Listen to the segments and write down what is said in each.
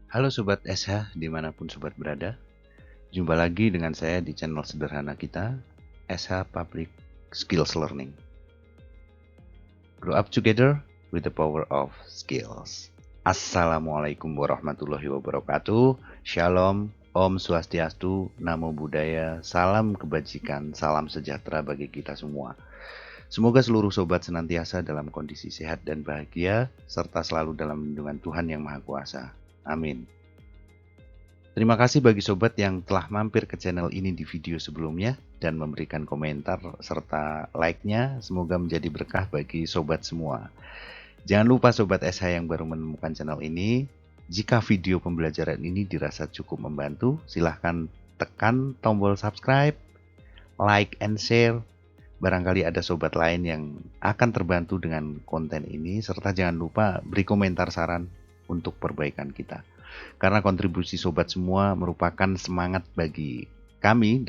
Halo Sobat SH dimanapun Sobat berada. Jumpa lagi dengan saya di channel sederhana kita, SH Public Skills Learning. Grow up together with the power of skills. Assalamualaikum warahmatullahi wabarakatuh. Shalom, Om Swastiastu, Namo Buddhaya, salam kebajikan, salam sejahtera bagi kita semua. Semoga seluruh sobat senantiasa dalam kondisi sehat dan bahagia, serta selalu dalam lindungan Tuhan Yang Maha Kuasa. Amin. Terima kasih bagi sobat yang telah mampir ke channel ini di video sebelumnya dan memberikan komentar serta like-nya. Semoga menjadi berkah bagi sobat semua. Jangan lupa sobat SH yang baru menemukan channel ini, jika video pembelajaran ini dirasa cukup membantu, silahkan tekan tombol subscribe, like, and share. Barangkali ada sobat lain yang akan terbantu dengan konten ini, serta jangan lupa beri komentar saran untuk perbaikan kita. Karena kontribusi sobat semua merupakan semangat bagi kami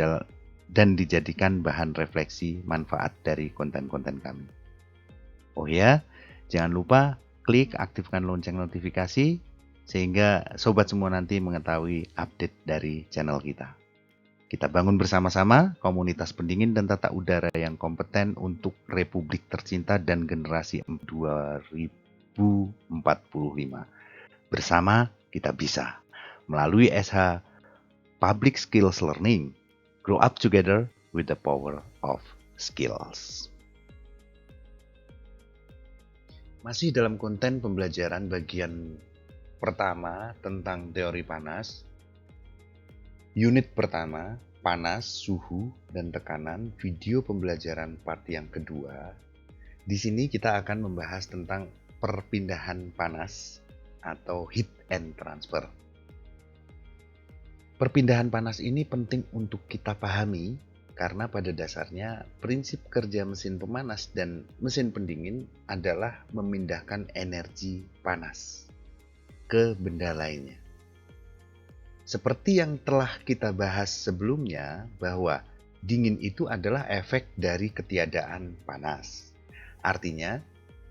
dan dijadikan bahan refleksi manfaat dari konten-konten kami. Oh ya, jangan lupa klik aktifkan lonceng notifikasi sehingga sobat semua nanti mengetahui update dari channel kita. Kita bangun bersama-sama komunitas pendingin dan tata udara yang kompeten untuk Republik tercinta dan generasi 2045. Bersama kita bisa. Melalui SH Public Skills Learning, grow up together with the power of skills. Masih dalam konten pembelajaran bagian pertama tentang teori panas. Unit pertama, panas, suhu, dan tekanan, video pembelajaran part yang kedua. Di sini kita akan membahas tentang perpindahan panas atau heat and transfer. Perpindahan panas ini penting untuk kita pahami karena pada dasarnya prinsip kerja mesin pemanas dan mesin pendingin adalah memindahkan energi panas ke benda lainnya. Seperti yang telah kita bahas sebelumnya, bahwa dingin itu adalah efek dari ketiadaan panas. Artinya,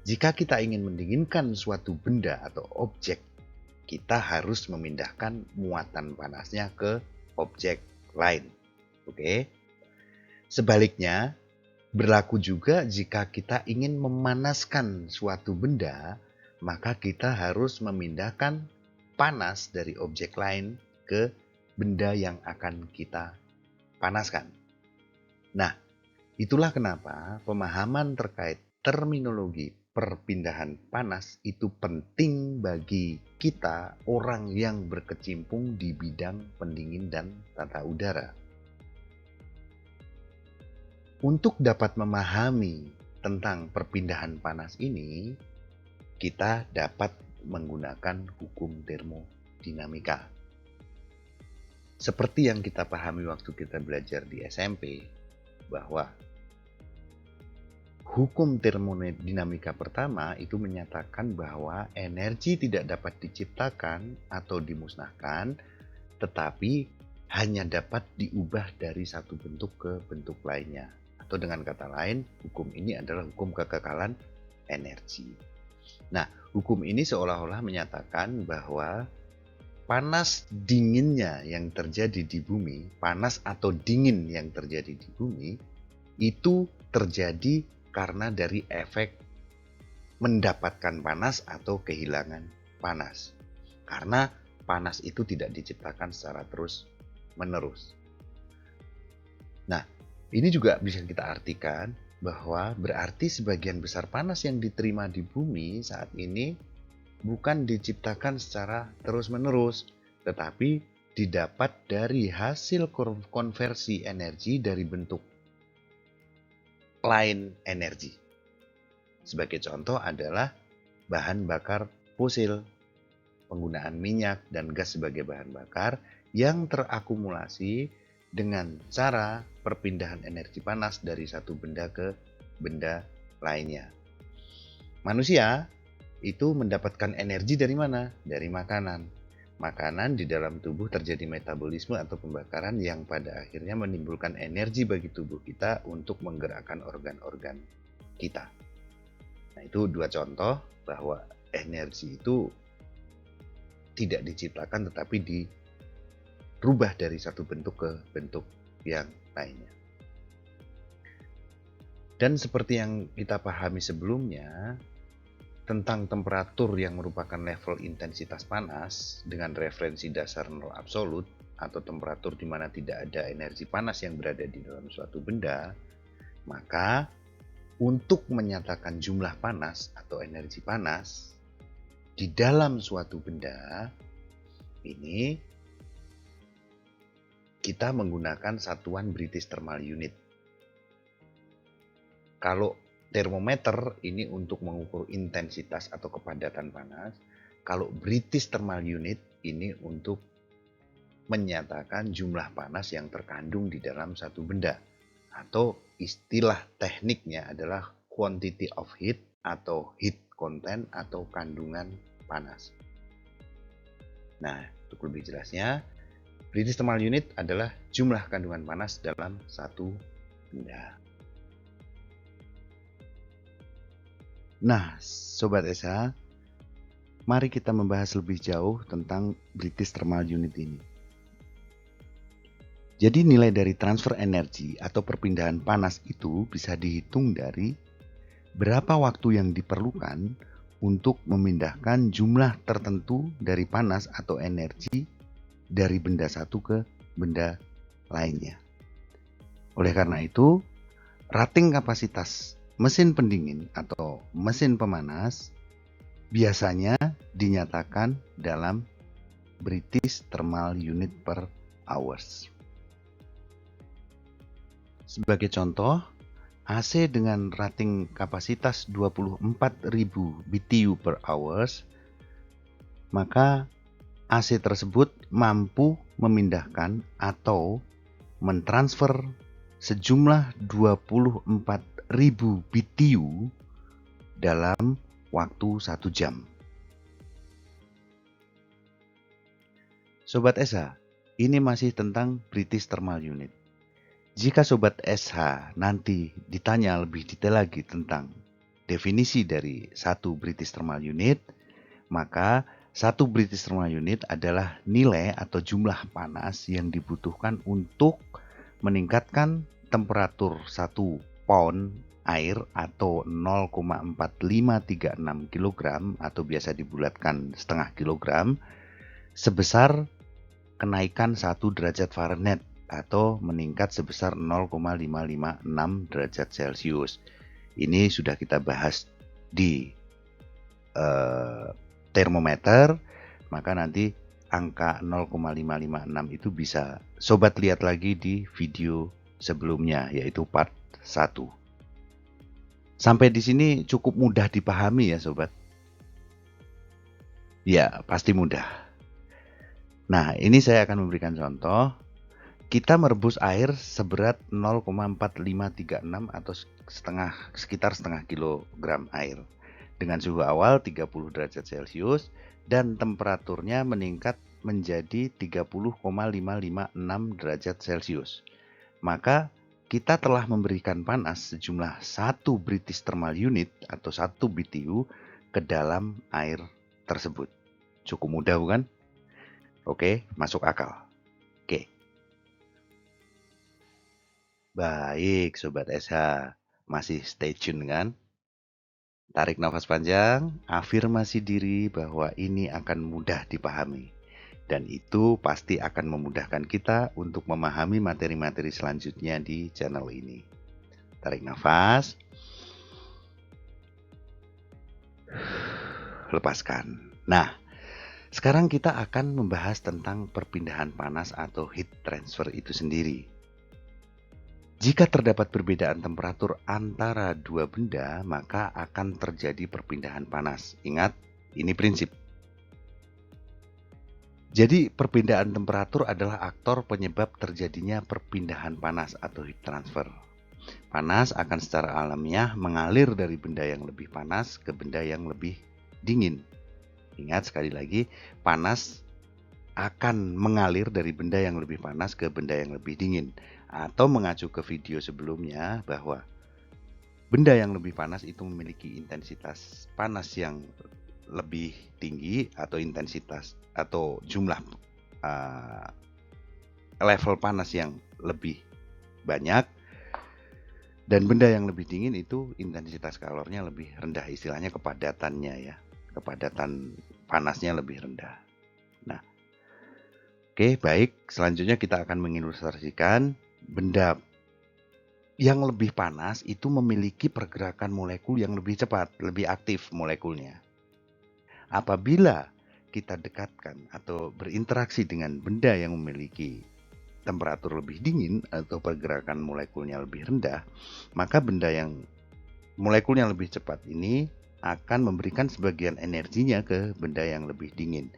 jika kita ingin mendinginkan suatu benda atau objek, kita harus memindahkan muatan panasnya ke objek lain. Oke? Sebaliknya, berlaku juga jika kita ingin memanaskan suatu benda, maka kita harus memindahkan panas dari objek lain ke benda yang akan kita panaskan. Nah, itulah kenapa pemahaman terkait terminologi perpindahan panas itu penting bagi kita orang yang berkecimpung di bidang pendingin dan tata udara. Untuk dapat memahami tentang perpindahan panas ini, kita dapat menggunakan hukum termodinamika. Seperti yang kita pahami waktu kita belajar di SMP, bahwa hukum termodinamika pertama itu menyatakan bahwa energi tidak dapat diciptakan atau dimusnahkan, tetapi hanya dapat diubah dari satu bentuk ke bentuk lainnya. Atau dengan kata lain, hukum ini adalah hukum kekekalan energi. Nah, hukum ini seolah-olah menyatakan bahwa panas dinginnya yang terjadi di bumi, panas atau dingin yang terjadi di bumi, itu terjadi karena dari efek mendapatkan panas atau kehilangan panas. Karena panas itu tidak diciptakan secara terus-menerus. Nah, ini juga bisa kita artikan bahwa berarti sebagian besar panas yang diterima di bumi saat ini bukan diciptakan secara terus-menerus, tetapi didapat dari hasil konversi energi dari bentuk lain energi. Sebagai contoh adalah bahan bakar fosil, penggunaan minyak dan gas sebagai bahan bakar yang terakumulasi dengan cara perpindahan energi panas dari satu benda ke benda lainnya. Manusia itu mendapatkan energi dari mana? Dari makanan. Makanan di dalam tubuh terjadi metabolisme atau pembakaran yang pada akhirnya menimbulkan energi bagi tubuh kita untuk menggerakkan organ-organ kita. Nah, itu dua contoh bahwa energi itu tidak diciptakan tetapi dirubah dari satu bentuk ke bentuk yang lainnya. Dan seperti yang kita pahami sebelumnya, tentang temperatur yang merupakan level intensitas panas dengan referensi dasar nol absolut atau temperatur di mana tidak ada energi panas yang berada di dalam suatu benda, maka untuk menyatakan jumlah panas atau energi panas di dalam suatu benda, ini kita menggunakan satuan British Thermal Unit. Kalau termometer ini untuk mengukur intensitas atau kepadatan panas, kalau British Thermal Unit ini untuk menyatakan jumlah panas yang terkandung di dalam satu benda, atau istilah tekniknya adalah quantity of heat atau heat content atau kandungan panas. Nah, untuk lebih jelasnya, British Thermal Unit adalah jumlah kandungan panas dalam satu benda. Nah, Sobat SH, mari kita membahas lebih jauh tentang British Thermal Unit ini. Jadi nilai dari transfer energi atau perpindahan panas itu bisa dihitung dari berapa waktu yang diperlukan untuk memindahkan jumlah tertentu dari panas atau energi dari benda satu ke benda lainnya. Oleh karena itu, rating kapasitas mesin pendingin atau mesin pemanas biasanya dinyatakan dalam British Thermal Unit per hours. Sebagai contoh, AC dengan rating kapasitas 24.000 BTU per hours, maka AC tersebut mampu memindahkan atau mentransfer sejumlah 24.000 BTU dalam waktu 1 jam. Sobat SH, ini masih tentang British Thermal Unit. Jika Sobat SH nanti ditanya lebih detail lagi tentang definisi dari satu British Thermal Unit, maka satu British Thermal Unit adalah nilai atau jumlah panas yang dibutuhkan untuk meningkatkan temperatur 1 pound air atau 0,4536 kg atau biasa dibulatkan setengah kilogram sebesar kenaikan 1 derajat Fahrenheit atau meningkat sebesar 0,556 derajat Celcius. Ini sudah kita bahas di termometer, maka nanti angka 0,556 itu bisa Sobat lihat lagi di video sebelumnya, yaitu part 1. Sampai di sini cukup mudah dipahami ya Sobat? Ya, pasti mudah. Nah, ini saya akan memberikan contoh. Kita merebus air seberat 0,4536 atau sekitar setengah kilogram air dengan suhu awal 30 derajat Celcius dan temperaturnya meningkat menjadi 30,556 derajat Celcius. Maka kita telah memberikan panas sejumlah 1 British Thermal Unit atau 1 BTU ke dalam air tersebut. Cukup mudah bukan? Oke, masuk akal. Oke. Baik Sobat SH, masih stay tune kan? Tarik nafas panjang, afirmasi diri bahwa ini akan mudah dipahami. Dan itu pasti akan memudahkan kita untuk memahami materi-materi selanjutnya di channel ini. Tarik nafas. Lepaskan. Nah, sekarang kita akan membahas tentang perpindahan panas atau heat transfer itu sendiri. Jika terdapat perbedaan temperatur antara dua benda, maka akan terjadi perpindahan panas. Ingat, ini prinsip. Jadi, perbedaan temperatur adalah aktor penyebab terjadinya perpindahan panas atau heat transfer. Panas akan secara alamiah mengalir dari benda yang lebih panas ke benda yang lebih dingin. Ingat sekali lagi, panas akan mengalir dari benda yang lebih panas ke benda yang lebih dingin. Atau mengacu ke video sebelumnya bahwa benda yang lebih panas itu memiliki intensitas panas yang lebih tinggi atau intensitas atau jumlah level panas yang lebih banyak, dan benda yang lebih dingin itu intensitas kalornya lebih rendah, istilahnya kepadatannya ya. Kepadatan panasnya lebih rendah. Nah, oke, baik. Selanjutnya kita akan mengilustrasikan benda yang lebih panas itu memiliki pergerakan molekul yang lebih cepat, lebih aktif molekulnya. Apabila kita dekatkan atau berinteraksi dengan benda yang memiliki temperatur lebih dingin atau pergerakan molekulnya lebih rendah, maka benda yang molekulnya lebih cepat ini akan memberikan sebagian energinya ke benda yang lebih dingin.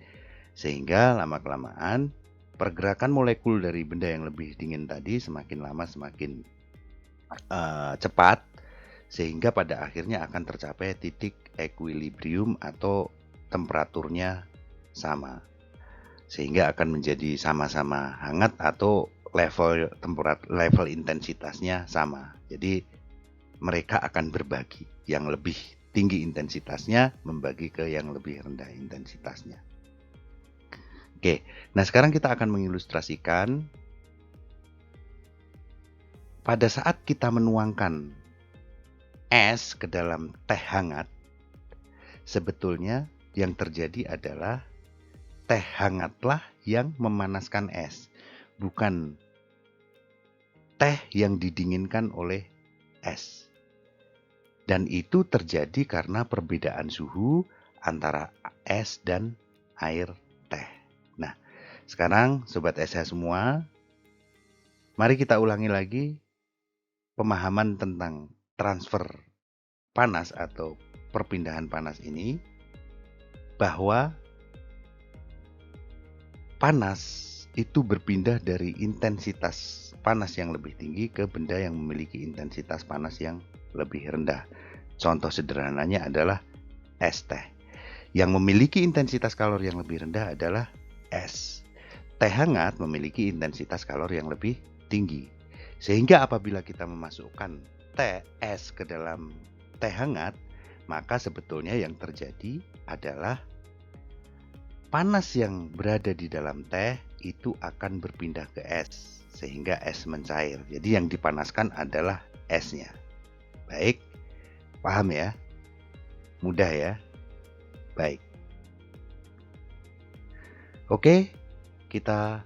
Sehingga lama-kelamaan pergerakan molekul dari benda yang lebih dingin tadi semakin lama semakin cepat, sehingga pada akhirnya akan tercapai titik equilibrium atau temperaturnya sama. Sehingga akan menjadi sama-sama hangat atau level intensitasnya sama. Jadi mereka akan berbagi. Yang lebih tinggi intensitasnya membagi ke yang lebih rendah intensitasnya. Oke, nah sekarang kita akan mengilustrasikan pada saat kita menuangkan es ke dalam teh hangat, sebetulnya yang terjadi adalah teh hangatlah yang memanaskan es, bukan teh yang didinginkan oleh es. Dan itu terjadi karena perbedaan suhu antara es dan air teh. Nah, sekarang Sobat SH semua, mari kita ulangi lagi pemahaman tentang transfer panas atau perpindahan panas ini, bahwa panas itu berpindah dari intensitas panas yang lebih tinggi ke benda yang memiliki intensitas panas yang lebih rendah. Contoh sederhananya adalah es teh. Yang memiliki intensitas kalori yang lebih rendah adalah es. Teh hangat memiliki intensitas kalori yang lebih tinggi. Sehingga apabila kita memasukkan teh es ke dalam teh hangat, maka sebetulnya yang terjadi adalah panas yang berada di dalam teh itu akan berpindah ke es, sehingga es mencair. Jadi yang dipanaskan adalah esnya. Baik, paham ya? Mudah ya? Baik. Oke, kita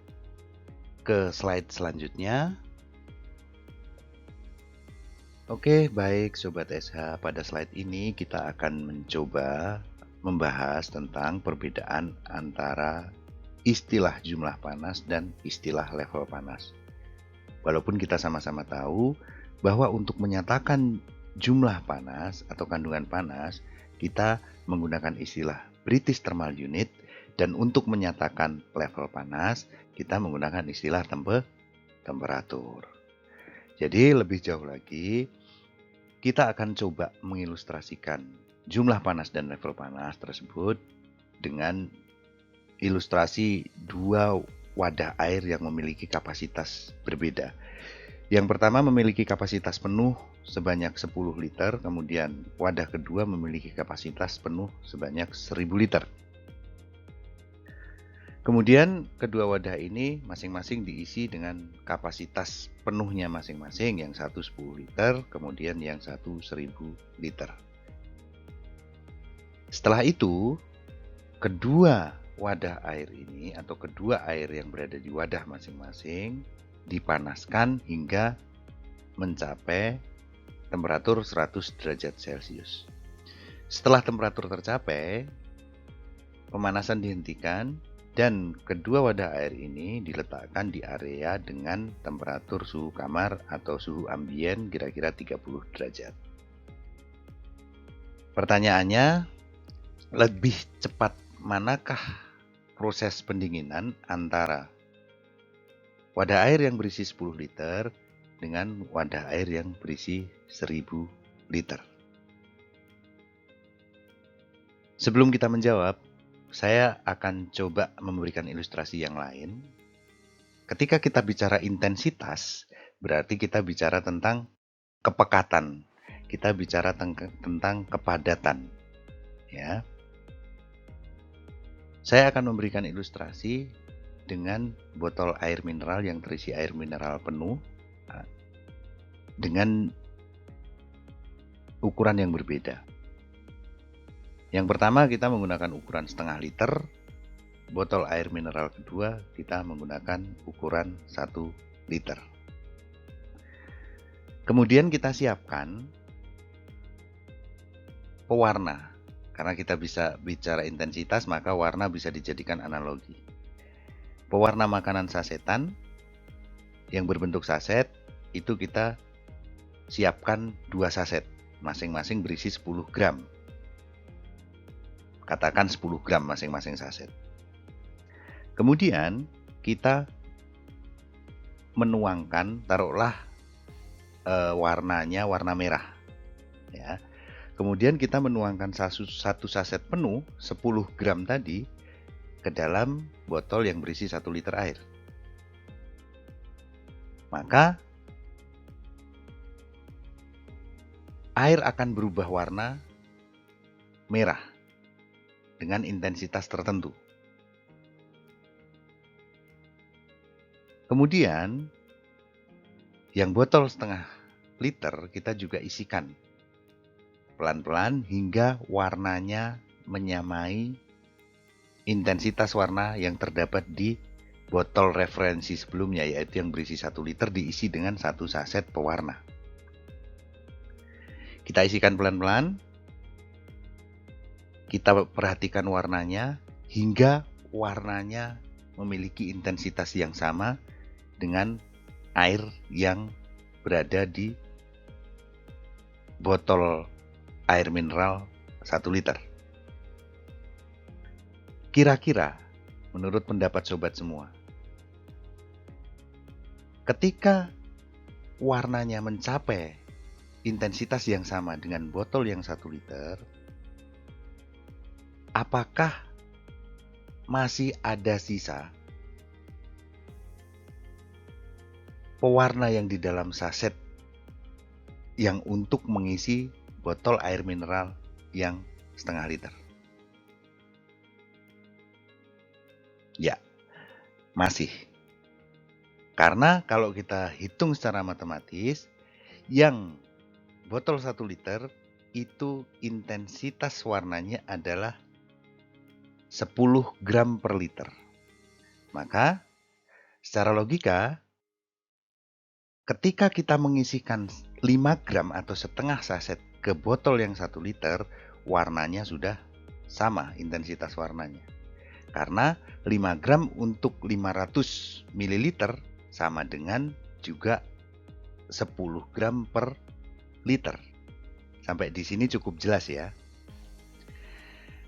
ke slide selanjutnya. Oke, baik Sobat SH. Pada slide ini kita akan mencoba membahas tentang perbedaan antara istilah jumlah panas dan istilah level panas. Walaupun kita sama-sama tahu bahwa untuk menyatakan jumlah panas atau kandungan panas, kita menggunakan istilah British Thermal Unit, dan untuk menyatakan level panas, kita menggunakan istilah temperatur. Jadi lebih jauh lagi, kita akan coba mengilustrasikan jumlah panas dan level panas tersebut dengan ilustrasi dua wadah air yang memiliki kapasitas berbeda. Yang pertama memiliki kapasitas penuh sebanyak 10 liter, kemudian wadah kedua memiliki kapasitas penuh sebanyak 1000 liter. Kemudian kedua wadah ini masing-masing diisi dengan kapasitas penuhnya masing-masing, yang satu 10 liter, kemudian yang satu 1000 liter. Setelah itu, kedua wadah air ini atau kedua air yang berada di wadah masing-masing dipanaskan hingga mencapai temperatur 100 derajat Celcius. Setelah temperatur tercapai, pemanasan dihentikan dan kedua wadah air ini diletakkan di area dengan temperatur suhu kamar atau suhu ambien kira-kira 30 derajat. Pertanyaannya, lebih cepat manakah proses pendinginan antara wadah air yang berisi 10 liter dengan wadah air yang berisi 1000 liter? Sebelum kita menjawab, saya akan coba memberikan ilustrasi yang lain. Ketika kita bicara intensitas, berarti kita bicara tentang kepekatan. Kita bicara tentang kepadatan. Ya. Saya akan memberikan ilustrasi dengan botol air mineral yang terisi air mineral penuh dengan ukuran yang berbeda. Yang pertama kita menggunakan ukuran setengah liter, botol air mineral kedua kita menggunakan ukuran 1 liter. Kemudian kita siapkan pewarna. Karena kita bisa bicara intensitas, maka warna bisa dijadikan analogi. Pewarna makanan sasetan yang berbentuk saset itu kita siapkan 2 saset, masing-masing berisi 10 gram. Katakan 10 gram masing-masing saset. Kemudian kita menuangkan, taruhlah warnanya warna merah. Ya. Kemudian kita menuangkan satu saset penuh 10 gram tadi ke dalam botol yang berisi 1 liter air. Maka air akan berubah warna merah dengan intensitas tertentu. Kemudian yang botol setengah liter kita juga isikan pelan-pelan hingga warnanya menyamai intensitas warna yang terdapat di botol referensi sebelumnya, yaitu yang berisi 1 liter diisi dengan 1 saset pewarna. Kita isikan pelan-pelan, kita perhatikan warnanya hingga warnanya memiliki intensitas yang sama dengan air yang berada di botol air mineral 1 liter. Kira-kira menurut pendapat sobat semua, ketika warnanya mencapai intensitas yang sama dengan botol yang 1 liter, apakah masih ada sisa pewarna yang di dalam saset yang untuk mengisi botol air mineral yang setengah liter? Ya, masih. Karena kalau kita hitung secara matematis, yang botol 1 liter itu intensitas warnanya adalah 10 gram per liter. Maka secara logika, ketika kita mengisikan 5 gram atau setengah saset ke botol yang 1 liter, warnanya sudah sama intensitas warnanya. Karena 5 gram untuk 500 ml sama dengan juga 10 gram per liter. Sampai di sini cukup jelas ya.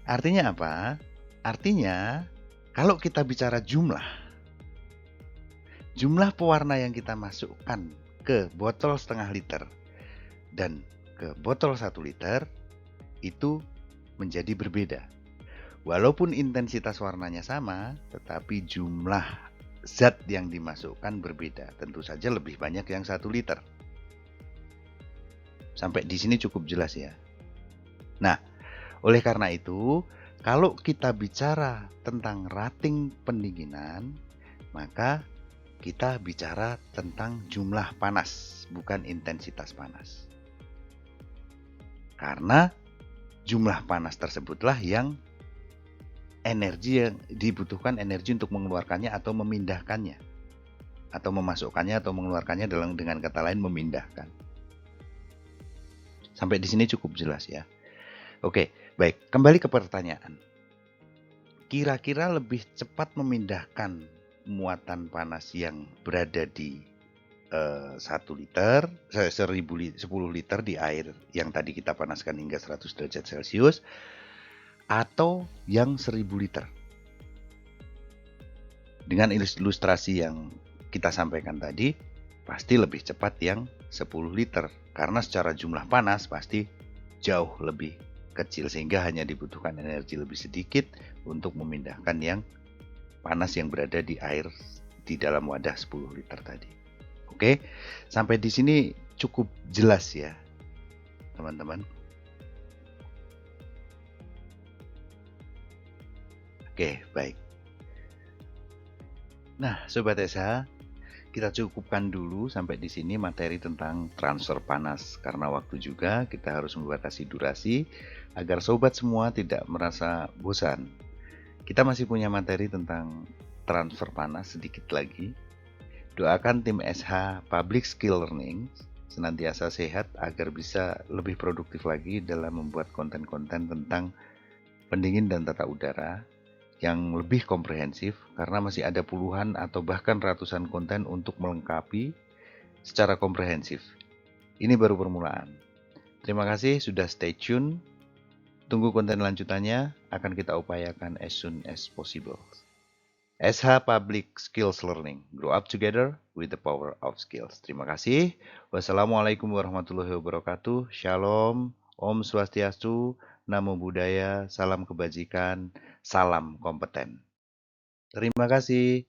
Artinya apa? Artinya kalau kita bicara jumlah pewarna yang kita masukkan ke botol setengah liter dan ke botol 1 liter itu menjadi berbeda. Walaupun intensitas warnanya sama, tetapi jumlah zat yang dimasukkan berbeda. Tentu saja lebih banyak yang 1 liter. Sampai di sini cukup jelas ya. Nah, oleh karena itu, kalau kita bicara tentang rating pendinginan, maka kita bicara tentang jumlah panas, bukan intensitas panas. Karena jumlah panas tersebutlah yang energi yang dibutuhkan, energi untuk mengeluarkannya atau memindahkannya, atau memasukkannya atau mengeluarkannya, dengan kata lain memindahkan. Sampai di sini cukup jelas ya. Oke, baik, kembali ke pertanyaan. Kira-kira lebih cepat memindahkan muatan panas yang berada di 1 liter, 10 liter di air yang tadi kita panaskan hingga 100 derajat Celcius, atau yang 1000 liter. Dengan ilustrasi yang kita sampaikan tadi, pasti lebih cepat yang 10 liter. Karena secara jumlah panas pasti jauh lebih kecil, sehingga hanya dibutuhkan energi lebih sedikit untuk memindahkan yang panas yang berada di air di dalam wadah 10 liter tadi. Oke, sampai di sini cukup jelas ya, teman-teman. Oke, baik. Nah, Sobat SH, kita cukupkan dulu sampai di sini materi tentang transfer panas. Karena waktu juga kita harus membatasi durasi agar sobat semua tidak merasa bosan. Kita masih punya materi tentang transfer panas sedikit lagi. Doakan tim SH Public Skill Learning senantiasa sehat agar bisa lebih produktif lagi dalam membuat konten-konten tentang pendingin dan tata udara yang lebih komprehensif karena masih ada puluhan atau bahkan ratusan konten untuk melengkapi secara komprehensif. Ini baru permulaan. Terima kasih sudah stay tune. Tunggu konten lanjutannya, akan kita upayakan as soon as possible. SH Public Skills Learning. Grow up together with the power of skills. Terima kasih. Wassalamualaikum warahmatullahi wabarakatuh. Shalom. Om Swastiastu. Namo Buddhaya. Salam kebajikan. Salam kompeten. Terima kasih.